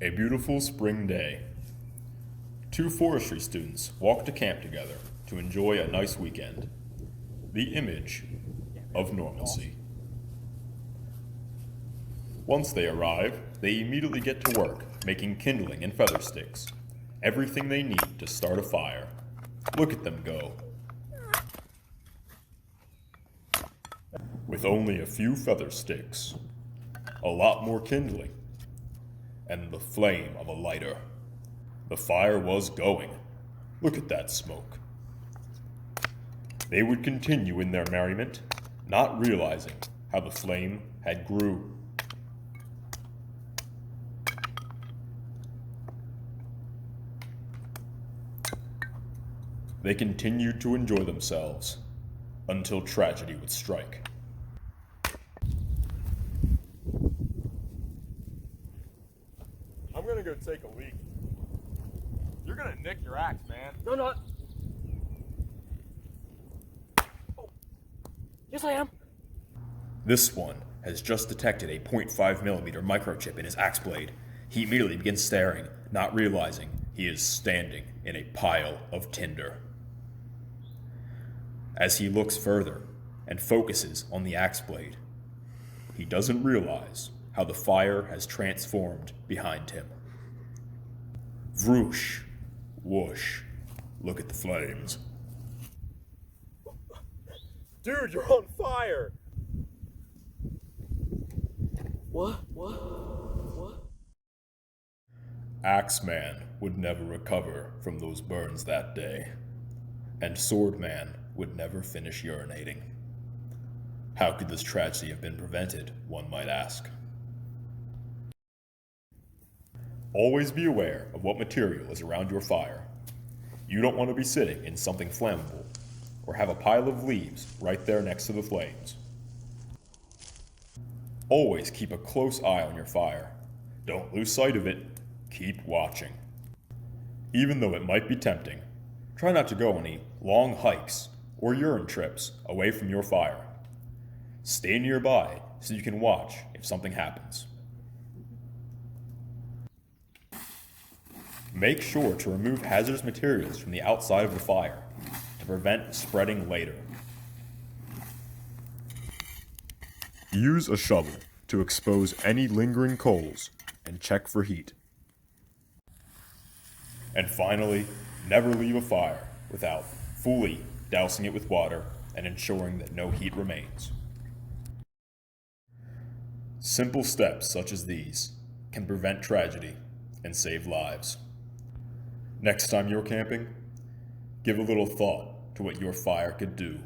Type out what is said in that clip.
A beautiful spring day. Two forestry students walk to camp together to enjoy a nice weekend. The image of normalcy. Once they arrive, they immediately get to work making kindling and feather sticks. Everything they need to start a fire. Look at them go. With only a few feather sticks, a lot more kindling, and the flame of a lighter. The fire was going. Look at that smoke. They would continue in their merriment, not realizing how the flame had grew. They continued to enjoy themselves until tragedy would strike. I'm gonna go take a leak. You're gonna nick your axe, man. No, not. Oh. Yes, I am. This one has just detected a .5mm microchip in his axe blade. He immediately begins staring, not realizing he is standing in a pile of tinder. As he looks further and focuses on the axe blade, he doesn't realize how the fire has transformed behind him. Vroosh, whoosh, look at the flames. Dude, you're on fire! What? Axeman would never recover from those burns that day, and Swordman would never finish urinating. How could this tragedy have been prevented, one might ask? Always be aware of what material is around your fire. You don't want to be sitting in something flammable, or have a pile of leaves right there next to the flames. Always keep a close eye on your fire. Don't lose sight of it. Keep watching. Even though it might be tempting, try not to go any long hikes or urine trips away from your fire. Stay nearby so you can watch if something happens. Make sure to remove hazardous materials from the outside of the fire to prevent spreading later. Use a shovel to expose any lingering coals and check for heat. And finally, never leave a fire without fully dousing it with water and ensuring that no heat remains. Simple steps such as these can prevent tragedy and save lives. Next time you're camping, give a little thought to what your fire could do